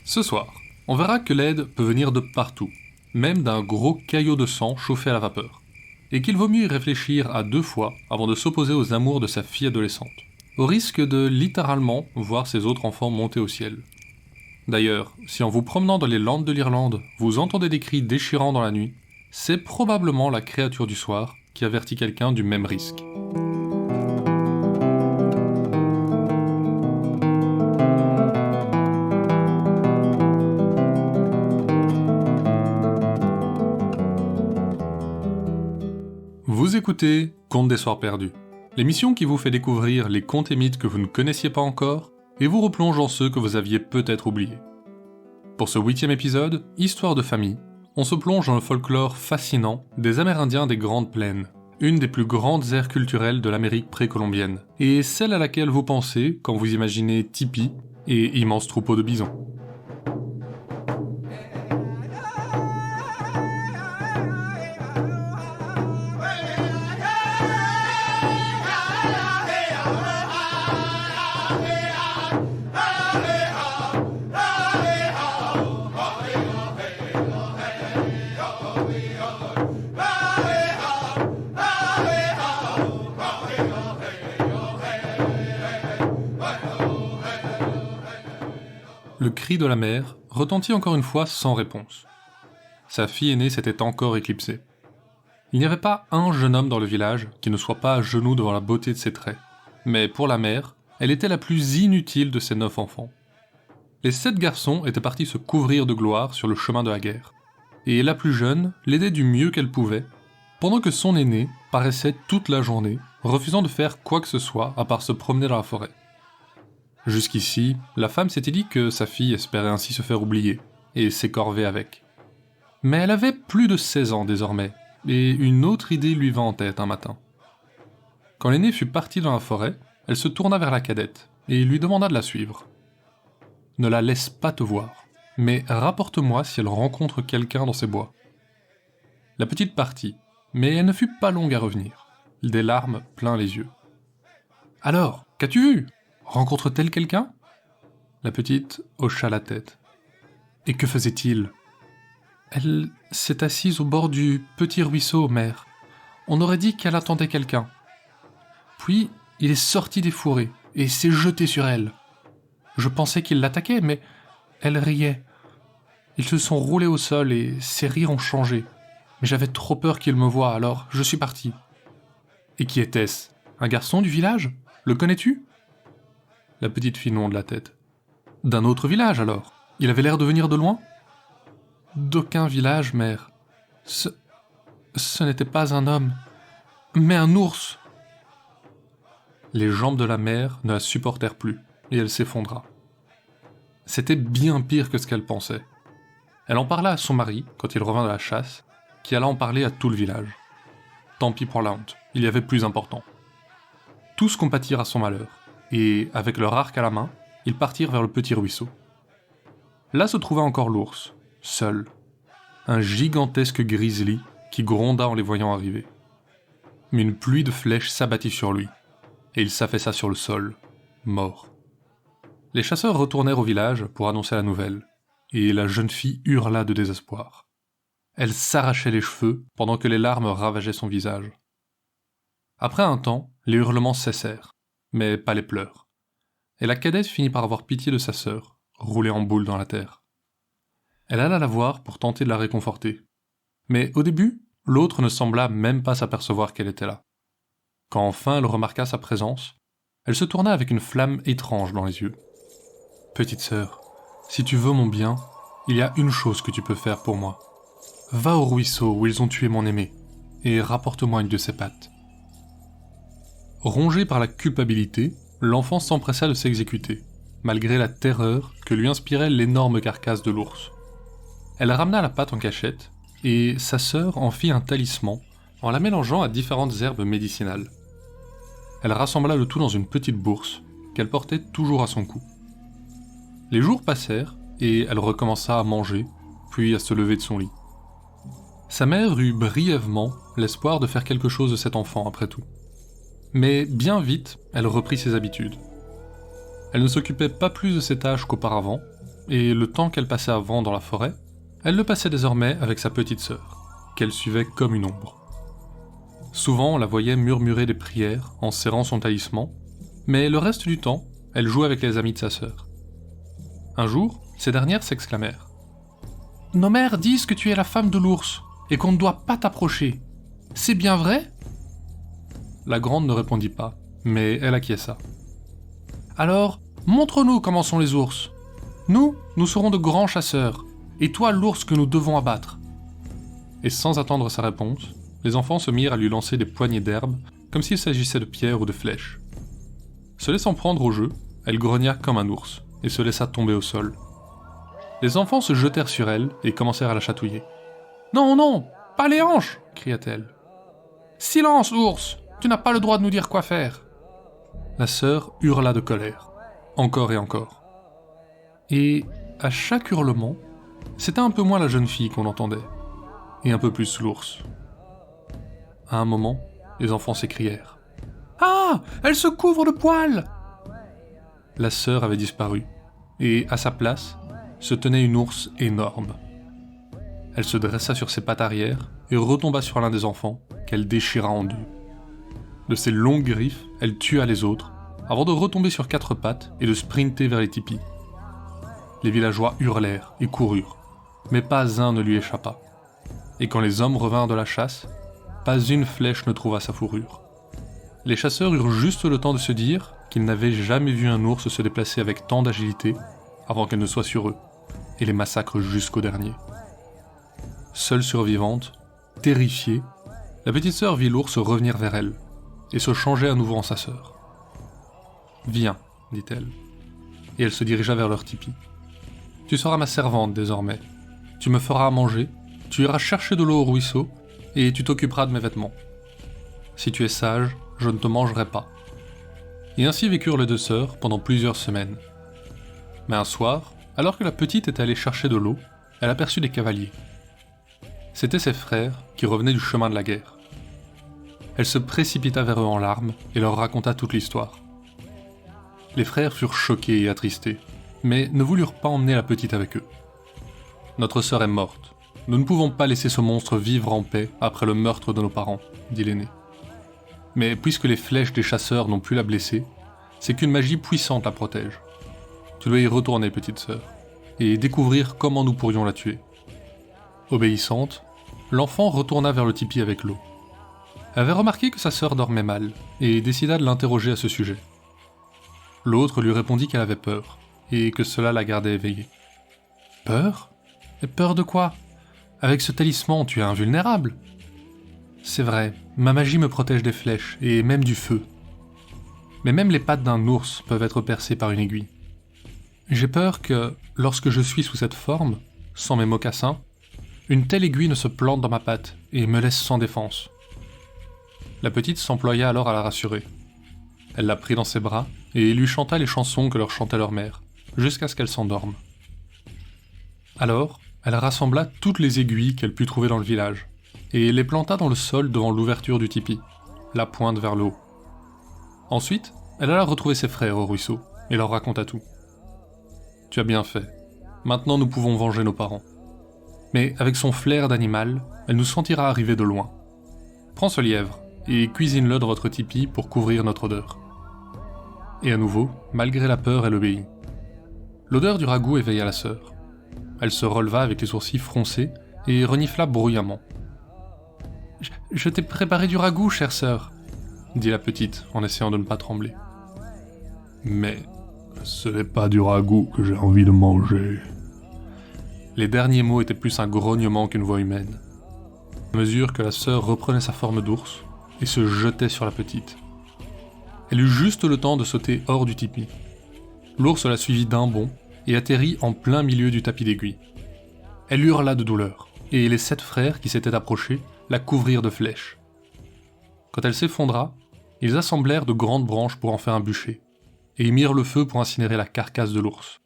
Ce soir, on verra que l'aide peut venir de partout, même d'un gros caillot de sang chauffé à la vapeur, et qu'il vaut mieux y réfléchir à 2 fois avant de s'opposer aux amours de sa fille adolescente, au risque de littéralement voir ses autres enfants monter au ciel. D'ailleurs, si en vous promenant dans les landes de l'Irlande, vous entendez des cris déchirants dans la nuit, c'est probablement la créature du soir qui avertit quelqu'un du même risque. Vous écoutez Contes des Soirs Perdus, l'émission qui vous fait découvrir les contes et mythes que vous ne connaissiez pas encore et vous replonge dans ceux que vous aviez peut-être oubliés. Pour ce 8e épisode, Histoire de famille, on se plonge dans le folklore fascinant des Amérindiens des Grandes Plaines, une des plus grandes aires culturelles de l'Amérique précolombienne, et celle à laquelle vous pensez quand vous imaginez tipis et immenses troupeaux de bisons. Le cri de la mère retentit encore une fois sans réponse. Sa fille aînée s'était encore éclipsée. Il n'y avait pas un jeune homme dans le village qui ne soit pas à genoux devant la beauté de ses traits. Mais pour la mère, elle était la plus inutile de ses 9 enfants. Les 7 garçons étaient partis se couvrir de gloire sur le chemin de la guerre. Et la plus jeune l'aidait du mieux qu'elle pouvait, pendant que son aîné paraissait toute la journée, refusant de faire quoi que ce soit à part se promener dans la forêt. Jusqu'ici, la femme s'était dit que sa fille espérait ainsi se faire oublier, et s'écorver avec. Mais elle avait plus de 16 ans désormais, et une autre idée lui vint en tête un matin. Quand l'aînée fut partie dans la forêt, elle se tourna vers la cadette, et lui demanda de la suivre. « Ne la laisse pas te voir, mais rapporte-moi si elle rencontre quelqu'un dans ces bois. » La petite partit, mais elle ne fut pas longue à revenir, des larmes plein les yeux. « Alors, qu'as-tu vu ? Rencontre-t-elle quelqu'un ?» La petite hocha la tête. « Et que faisait-il ?»« Elle s'est assise au bord du petit ruisseau, mère. On aurait dit qu'elle attendait quelqu'un. Puis, il est sorti des fourrés et s'est jeté sur elle. Je pensais qu'il l'attaquait, mais elle riait. Ils se sont roulés au sol et ses rires ont changé. Mais j'avais trop peur qu'il me voie, alors je suis parti. »« Et qui était-ce ? Un garçon du village ? Le connais-tu ?» La petite fille non de la tête. « D'un autre village, alors ? Il avait l'air de venir de loin ?»« D'aucun village, mère. Ce n'était pas un homme, mais un ours. » Les jambes de la mère ne la supportèrent plus, et elle s'effondra. C'était bien pire que ce qu'elle pensait. Elle en parla à son mari, quand il revint de la chasse, qui alla en parler à tout le village. Tant pis pour la honte, il y avait plus important. Tous compatirent à son malheur, et, avec leur arc à la main, ils partirent vers le petit ruisseau. Là se trouva encore l'ours, seul, un gigantesque grizzly qui gronda en les voyant arriver. Mais une pluie de flèches s'abattit sur lui, et il s'affaissa sur le sol, mort. Les chasseurs retournèrent au village pour annoncer la nouvelle, et la jeune fille hurla de désespoir. Elle s'arrachait les cheveux pendant que les larmes ravageaient son visage. Après un temps, les hurlements cessèrent, mais pas les pleurs. Et la cadette finit par avoir pitié de sa sœur, roulée en boule dans la terre. Elle alla la voir pour tenter de la réconforter. Mais au début, l'autre ne sembla même pas s'apercevoir qu'elle était là. Quand enfin elle remarqua sa présence, elle se tourna avec une flamme étrange dans les yeux. « Petite sœur, si tu veux mon bien, il y a une chose que tu peux faire pour moi. Va au ruisseau où ils ont tué mon aimé, et rapporte-moi une de ses pattes. » Rongé par la culpabilité, l'enfant s'empressa de s'exécuter, malgré la terreur que lui inspirait l'énorme carcasse de l'ours. Elle ramena la patte en cachette, et sa sœur en fit un talisman en la mélangeant à différentes herbes médicinales. Elle rassembla le tout dans une petite bourse qu'elle portait toujours à son cou. Les jours passèrent, et elle recommença à manger, puis à se lever de son lit. Sa mère eut brièvement l'espoir de faire quelque chose de cet enfant après tout. Mais bien vite, elle reprit ses habitudes. Elle ne s'occupait pas plus de ses tâches qu'auparavant, et le temps qu'elle passait avant dans la forêt, elle le passait désormais avec sa petite sœur, qu'elle suivait comme une ombre. Souvent, on la voyait murmurer des prières en serrant son talisman, mais le reste du temps, elle jouait avec les amis de sa sœur. Un jour, ces dernières s'exclamèrent « Nos mères disent que tu es la femme de l'ours, et qu'on ne doit pas t'approcher. C'est bien vrai ?» La grande ne répondit pas, mais elle acquiesça. « Alors, montre-nous comment sont les ours. Nous serons de grands chasseurs, et toi l'ours que nous devons abattre. » Et sans attendre sa réponse, les enfants se mirent à lui lancer des poignées d'herbe, comme s'il s'agissait de pierres ou de flèches. Se laissant prendre au jeu, elle grogna comme un ours, et se laissa tomber au sol. Les enfants se jetèrent sur elle et commencèrent à la chatouiller. « Non, non, pas les hanches !» cria-t-elle. « Silence, ours, tu n'as pas le droit de nous dire quoi faire !» La sœur hurla de colère, encore et encore. Et, à chaque hurlement, c'était un peu moins la jeune fille qu'on entendait, et un peu plus l'ours. À un moment, les enfants s'écrièrent. « Ah, elle se couvre de poils !» La sœur avait disparu, et à sa place, se tenait une ours énorme. Elle se dressa sur ses pattes arrière et retomba sur l'un des enfants, qu'elle déchira en deux. De ses longues griffes, elle tua les autres, avant de retomber sur quatre pattes et de sprinter vers les tipis. Les villageois hurlèrent et coururent, mais pas un ne lui échappa. Et quand les hommes revinrent de la chasse, pas une flèche ne trouva sa fourrure. Les chasseurs eurent juste le temps de se dire qu'ils n'avaient jamais vu un ours se déplacer avec tant d'agilité avant qu'elle ne soit sur eux, et les massacrent jusqu'au dernier. Seule survivante, terrifiée, la petite sœur vit l'ours revenir vers elle, et se changer à nouveau en sa sœur. « Viens, dit-elle, et elle se dirigea vers leur tipi. « Tu seras ma servante désormais. Tu me feras à manger, tu iras chercher de l'eau au ruisseau, et tu t'occuperas de mes vêtements. Si tu es sage, je ne te mangerai pas. » Et ainsi vécurent les deux sœurs pendant plusieurs semaines. Mais un soir, alors que la petite était allée chercher de l'eau, elle aperçut des cavaliers. C'étaient ses frères qui revenaient du chemin de la guerre. Elle se précipita vers eux en larmes et leur raconta toute l'histoire. Les frères furent choqués et attristés, mais ne voulurent pas emmener la petite avec eux. « Notre sœur est morte. Nous ne pouvons pas laisser ce monstre vivre en paix après le meurtre de nos parents, » dit l'aîné. « Mais puisque les flèches des chasseurs n'ont pu la blesser, c'est qu'une magie puissante la protège. Tu dois y retourner, petite sœur, et découvrir comment nous pourrions la tuer. » Obéissante, l'enfant retourna vers le tipi avec l'eau. Elle avait remarqué que sa sœur dormait mal, et décida de l'interroger à ce sujet. L'autre lui répondit qu'elle avait peur, et que cela la gardait éveillée. « Peur ? Et peur de quoi ? Avec ce talisman, tu es invulnérable. »« C'est vrai, ma magie me protège des flèches, et même du feu. Mais même les pattes d'un ours peuvent être percées par une aiguille. J'ai peur que, lorsque je suis sous cette forme, sans mes mocassins, une telle aiguille ne se plante dans ma patte et me laisse sans défense. » La petite s'employa alors à la rassurer. Elle la prit dans ses bras et lui chanta les chansons que leur chantait leur mère, jusqu'à ce qu'elle s'endorme. Alors, elle rassembla toutes les aiguilles qu'elle put trouver dans le village, et les planta dans le sol devant l'ouverture du tipi, la pointe vers le haut. Ensuite, elle alla retrouver ses frères au ruisseau, et leur raconta tout. « Tu as bien fait. Maintenant nous pouvons venger nos parents. Mais avec son flair d'animal, elle nous sentira arriver de loin. Prends ce lièvre, et cuisine-le dans votre tipi pour couvrir notre odeur. » Et à nouveau, malgré la peur, elle obéit. L'odeur du ragoût éveilla la sœur. Elle se releva avec les sourcils froncés et renifla bruyamment. « Je t'ai préparé du ragoût, chère sœur, » dit la petite en essayant de ne pas trembler. « Mais ce n'est pas du ragoût que j'ai envie de manger. » Les derniers mots étaient plus un grognement qu'une voix humaine. À mesure que la sœur reprenait sa forme d'ours et se jetait sur la petite. Elle eut juste le temps de sauter hors du tipi. L'ours la suivit d'un bond et atterrit en plein milieu du tapis d'aiguilles. Elle hurla de douleur, et les 7 frères qui s'étaient approchés la couvrirent de flèches. Quand elle s'effondra, ils assemblèrent de grandes branches pour en faire un bûcher, et y mirent le feu pour incinérer la carcasse de l'ours.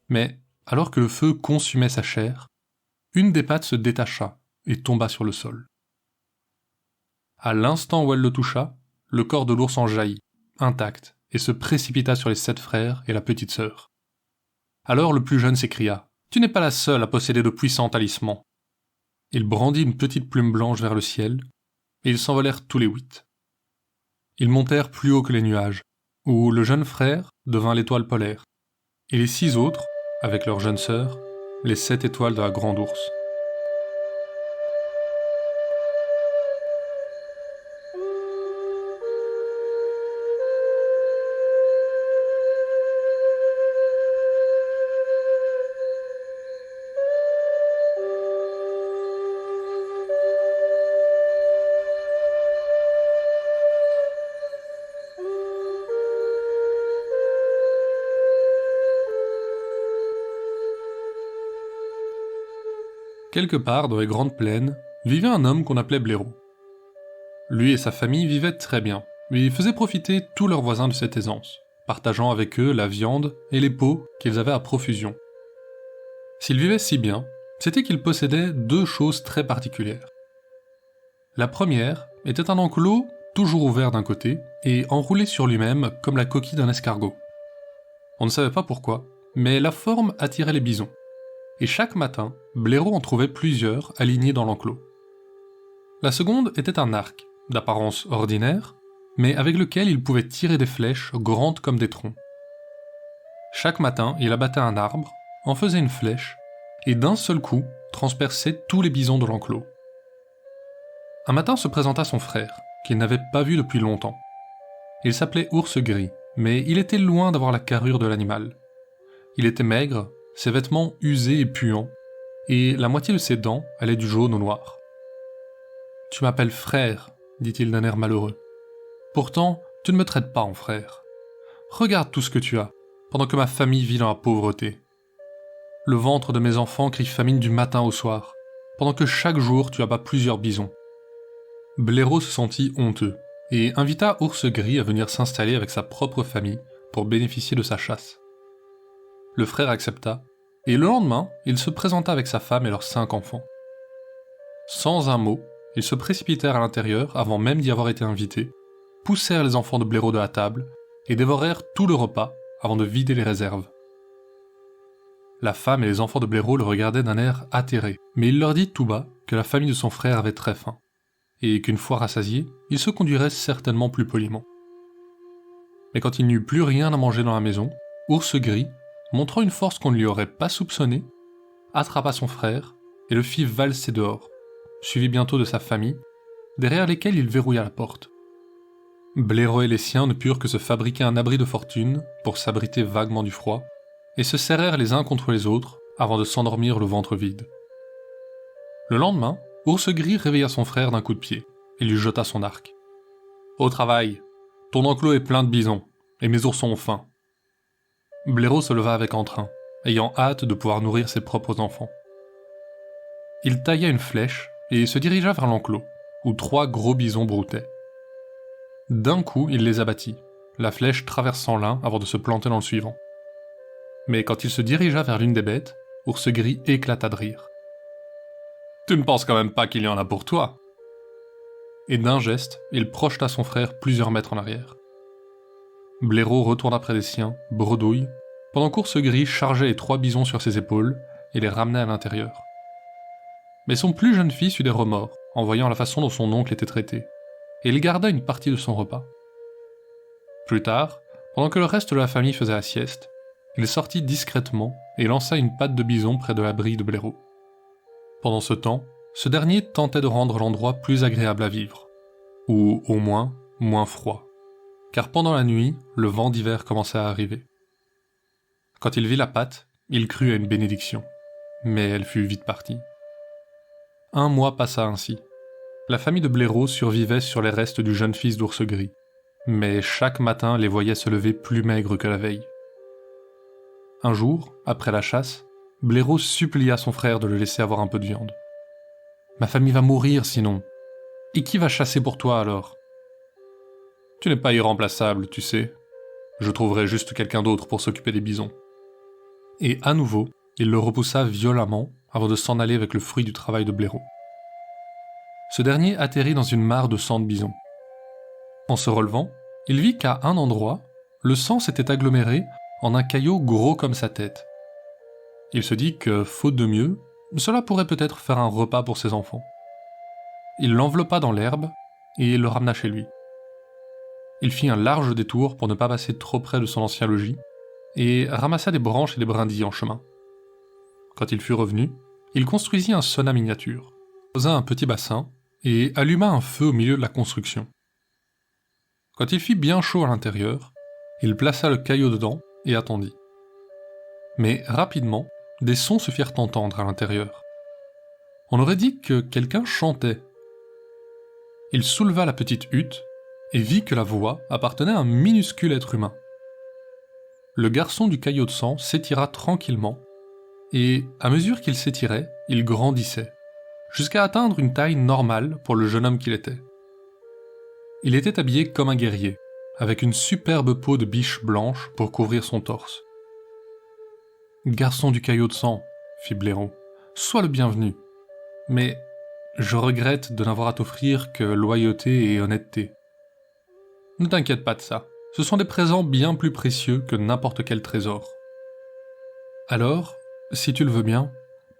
Mais, alors que le feu consumait sa chair, une des pattes se détacha et tomba sur le sol. À l'instant où elle le toucha, le corps de l'ours en jaillit, intact, et se précipita sur les 7 frères et la petite sœur. Alors le plus jeune s'écria « Tu n'es pas la seule à posséder de puissants talismans !» Il brandit une petite plume blanche vers le ciel, et ils s'envolèrent tous les 8. Ils montèrent plus haut que les nuages, où le jeune frère devint l'étoile polaire, et les 6 autres, avec leur jeune sœur, les 7 étoiles de la grande ours. Quelque part dans les grandes plaines, vivait un homme qu'on appelait Blaireau. Lui et sa famille vivaient très bien, et faisaient profiter tous leurs voisins de cette aisance, partageant avec eux la viande et les peaux qu'ils avaient à profusion. S'ils vivaient si bien, c'était qu'ils possédaient 2 choses très particulières. La première était un enclos toujours ouvert d'un côté et enroulé sur lui-même comme la coquille d'un escargot. On ne savait pas pourquoi, mais la forme attirait les bisons. Et chaque matin, Blaireau en trouvait plusieurs alignés dans l'enclos. La seconde était un arc, d'apparence ordinaire, mais avec lequel il pouvait tirer des flèches grandes comme des troncs. Chaque matin, il abattait un arbre, en faisait une flèche, et d'un seul coup, transperçait tous les bisons de l'enclos. Un matin se présenta son frère, qu'il n'avait pas vu depuis longtemps. Il s'appelait Ours Gris, mais il était loin d'avoir la carrure de l'animal. Il était maigre, ses vêtements usés et puants, et la moitié de ses dents allait du jaune au noir. « Tu m'appelles frère, dit-il d'un air malheureux. Pourtant, tu ne me traites pas en frère. Regarde tout ce que tu as, pendant que ma famille vit dans la pauvreté. Le ventre de mes enfants crie famine du matin au soir, pendant que chaque jour tu abats plusieurs bisons. » Blaireau se sentit honteux, et invita Ours Gris à venir s'installer avec sa propre famille pour bénéficier de sa chasse. Le frère accepta, et le lendemain, il se présenta avec sa femme et leurs 5 enfants. Sans un mot, ils se précipitèrent à l'intérieur avant même d'y avoir été invités, poussèrent les enfants de Blaireau de la table, et dévorèrent tout le repas avant de vider les réserves. La femme et les enfants de Blaireau le regardaient d'un air atterré, mais il leur dit tout bas que la famille de son frère avait très faim, et qu'une fois rassasiés, ils se conduiraient certainement plus poliment. Mais quand il n'y eut plus rien à manger dans la maison, Ours Gris, montrant une force qu'on ne lui aurait pas soupçonnée, attrapa son frère et le fit valser dehors, suivi bientôt de sa famille, derrière lesquels il verrouilla la porte. Blaireau et les siens ne purent que se fabriquer un abri de fortune pour s'abriter vaguement du froid, et se serrèrent les uns contre les autres avant de s'endormir le ventre vide. Le lendemain, Ours Gris réveilla son frère d'un coup de pied et lui jeta son arc. « Au travail, ton enclos est plein de bisons, et mes oursons ont faim. » Blaireau se leva avec entrain, ayant hâte de pouvoir nourrir ses propres enfants. Il tailla une flèche et se dirigea vers l'enclos, où 3 gros bisons broutaient. D'un coup, il les abattit, la flèche traversant l'un avant de se planter dans le suivant. Mais quand il se dirigea vers l'une des bêtes, Ours Gris éclata de rire. « Tu ne penses quand même pas qu'il y en a pour toi ?» Et d'un geste, il projeta son frère plusieurs mètres en arrière. Blaireau retourna près des siens, bredouille, pendant qu'Ours Gris chargeait les 3 bisons sur ses épaules et les ramenait à l'intérieur. Mais son plus jeune fils eut des remords en voyant la façon dont son oncle était traité, et il garda une partie de son repas. Plus tard, pendant que le reste de la famille faisait la sieste, il sortit discrètement et lança une patte de bison près de l'abri de Blaireau. Pendant ce temps, ce dernier tentait de rendre l'endroit plus agréable à vivre, ou au moins froid, car pendant la nuit, le vent d'hiver commençait à arriver. Quand il vit la patte, il crut à une bénédiction, mais elle fut vite partie. 1 mois passa ainsi. La famille de Blaireau survivait sur les restes du jeune fils d'Ours Gris, mais chaque matin les voyait se lever plus maigres que la veille. Un jour, après la chasse, Blaireau supplia son frère de le laisser avoir un peu de viande. « Ma famille va mourir sinon. Et qui va chasser pour toi alors ? » « Tu n'es pas irremplaçable, tu sais. Je trouverai juste quelqu'un d'autre pour s'occuper des bisons. » Et à nouveau, il le repoussa violemment avant de s'en aller avec le fruit du travail de Blaireau. Ce dernier atterrit dans une mare de sang de bison. En se relevant, il vit qu'à un endroit, le sang s'était aggloméré en un caillot gros comme sa tête, Il se dit que, faute de mieux, cela pourrait peut-être faire un repas pour ses enfants. Il l'enveloppa dans l'herbe et le ramena chez lui. Il fit un large détour pour ne pas passer trop près de son ancien logis et ramassa des branches et des brindilles en chemin. Quand il fut revenu, il construisit un sauna miniature, posa un petit bassin et alluma un feu au milieu de la construction. Quand il fit bien chaud à l'intérieur, il plaça le caillot dedans et attendit. Mais rapidement, des sons se firent entendre à l'intérieur. On aurait dit que quelqu'un chantait. Il souleva la petite hutte et vit que la voix appartenait à un minuscule être humain. Le garçon du caillot de sang s'étira tranquillement, et à mesure qu'il s'étirait, il grandissait, jusqu'à atteindre une taille normale pour le jeune homme qu'il était. Il était habillé comme un guerrier, avec une superbe peau de biche blanche pour couvrir son torse. « Garçon du caillot de sang, » fit Blaireau, « sois le bienvenu. Mais je regrette de n'avoir à t'offrir que loyauté et honnêteté. Ne t'inquiète pas de ça, ce sont des présents bien plus précieux que n'importe quel trésor. Alors, si tu le veux bien,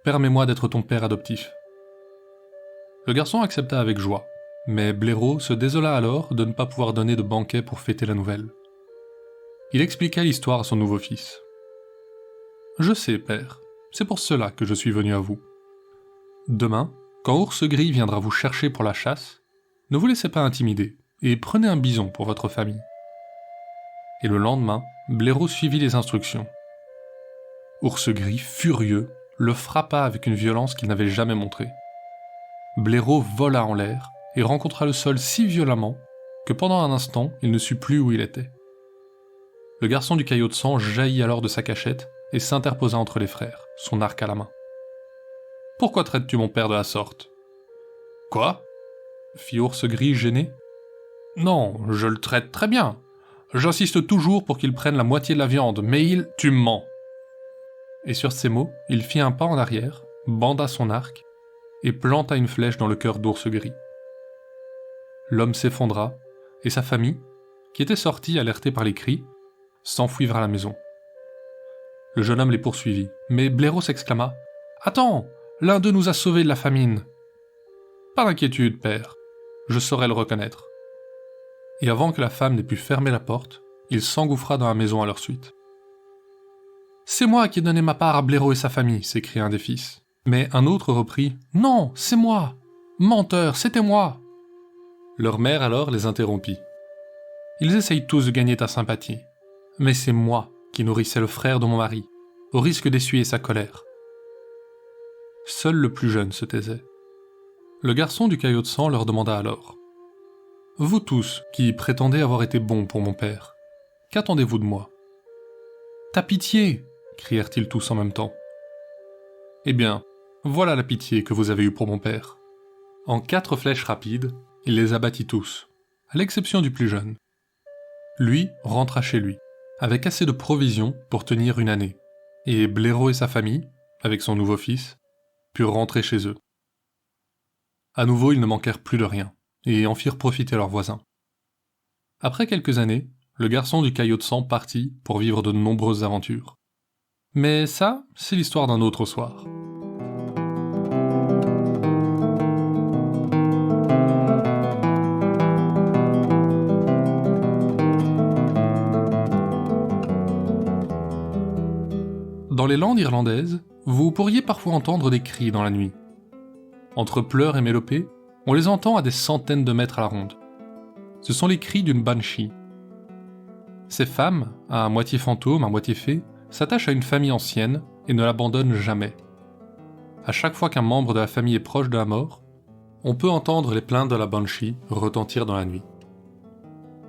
permets-moi d'être ton père adoptif. » Le garçon accepta avec joie, mais Blaireau se désola alors de ne pas pouvoir donner de banquet pour fêter la nouvelle. Il expliqua l'histoire à son nouveau fils. « Je sais, père, c'est pour cela que je suis venu à vous. Demain, quand Ours Gris viendra vous chercher pour la chasse, ne vous laissez pas intimider, et prenez un bison pour votre famille. » Et le lendemain, Blaireau suivit les instructions. Ours Gris, furieux, le frappa avec une violence qu'il n'avait jamais montrée. Blaireau vola en l'air et rencontra le sol si violemment que pendant un instant, il ne sut plus où il était. Le garçon du caillot de sang jaillit alors de sa cachette et s'interposa entre les frères, son arc à la main. « Pourquoi traites-tu mon père de la sorte ?»« Quoi ?» fit Ours Gris gêné. « Non, je le traite très bien. J'insiste toujours pour qu'il prenne la moitié de la viande, mais il... Tu me mens !» Et sur ces mots, il fit un pas en arrière, banda son arc, et planta une flèche dans le cœur d'Ours Gris. L'homme s'effondra, et sa famille, qui était sortie alertée par les cris, s'enfuit vers la maison. Le jeune homme les poursuivit, mais Blaireau s'exclama « Attends, l'un d'eux nous a sauvés de la famine !»« Pas d'inquiétude, père, je saurai le reconnaître. » Et avant que la femme n'ait pu fermer la porte, il s'engouffra dans la maison à leur suite. « C'est moi qui ai donné ma part à Blaireau et sa famille !» s'écria un des fils. Mais un autre reprit « Non, c'est moi ! Menteur, c'était moi !» Leur mère alors les interrompit. « Ils essayent tous de gagner ta sympathie, mais c'est moi qui nourrissais le frère de mon mari, au risque d'essuyer sa colère. » Seul le plus jeune se taisait. Le garçon du caillot de sang leur demanda alors « Vous tous qui prétendez avoir été bons pour mon père, qu'attendez-vous de moi ?»« Ta pitié !» crièrent-ils tous en même temps. « Eh bien, voilà la pitié que vous avez eue pour mon père. » En 4 flèches rapides, il les abattit tous, à l'exception du plus jeune. Lui rentra chez lui, avec assez de provisions pour tenir une année, et Blaireau et sa famille, avec son nouveau fils, purent rentrer chez eux. À nouveau, ils ne manquèrent plus de rien, et en firent profiter leurs voisins. Après quelques années, le garçon du caillot de sang partit pour vivre de nombreuses aventures. Mais ça, c'est l'histoire d'un autre soir. Dans les landes irlandaises, vous pourriez parfois entendre des cris dans la nuit. Entre pleurs et mélopées, on les entend à des centaines de mètres à la ronde. Ce sont les cris d'une banshee. Ces femmes, à moitié fantômes, à moitié fées, s'attachent à une famille ancienne et ne l'abandonnent jamais. À chaque fois qu'un membre de la famille est proche de la mort, on peut entendre les plaintes de la banshee retentir dans la nuit.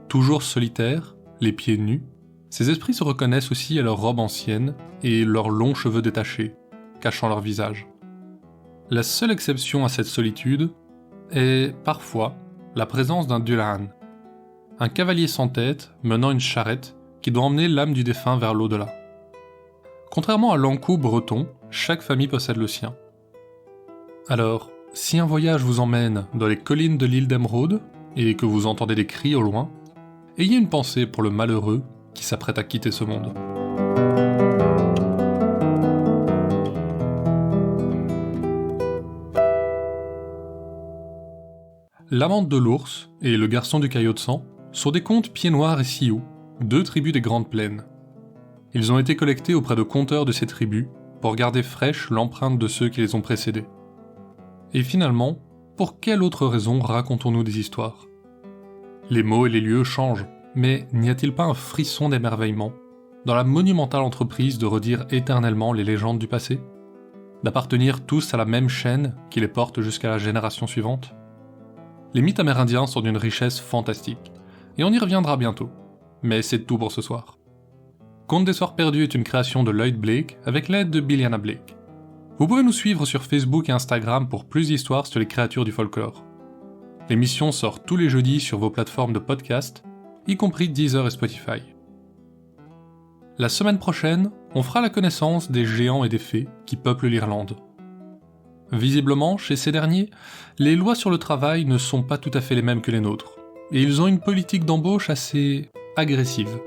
Toujours solitaires, les pieds nus, ces esprits se reconnaissent aussi à leurs robes anciennes et leurs longs cheveux détachés, cachant leur visage. La seule exception à cette solitude est, parfois, la présence d'un Dullahan, un cavalier sans tête menant une charrette qui doit emmener l'âme du défunt vers l'au-delà. Contrairement à l'Ankou breton, chaque famille possède le sien. Alors, si un voyage vous emmène dans les collines de l'île d'Émeraude et que vous entendez des cris au loin, ayez une pensée pour le malheureux qui s'apprête à quitter ce monde. L'amante de l'ours et le garçon du caillot de sang sont des contes Pieds-Noirs et Sioux, 2 tribus des Grandes Plaines. Ils ont été collectés auprès de conteurs de ces tribus pour garder fraîche l'empreinte de ceux qui les ont précédés. Et finalement, pour quelle autre raison racontons-nous des histoires ? Les mots et les lieux changent, mais n'y a-t-il pas un frisson d'émerveillement dans la monumentale entreprise de redire éternellement les légendes du passé ? D'appartenir tous à la même chaîne qui les porte jusqu'à la génération suivante ? Les mythes amérindiens sont d'une richesse fantastique, et on y reviendra bientôt. Mais c'est tout pour ce soir. Contes des Soirs Perdus est une création de Lloyd Blake avec l'aide de Biliana Blake. Vous pouvez nous suivre sur Facebook et Instagram pour plus d'histoires sur les créatures du folklore. L'émission sort tous les jeudis sur vos plateformes de podcast, y compris Deezer et Spotify. La semaine prochaine, on fera la connaissance des géants et des fées qui peuplent l'Irlande. Visiblement, chez ces derniers, les lois sur le travail ne sont pas tout à fait les mêmes que les nôtres, et ils ont une politique d'embauche assez agressive.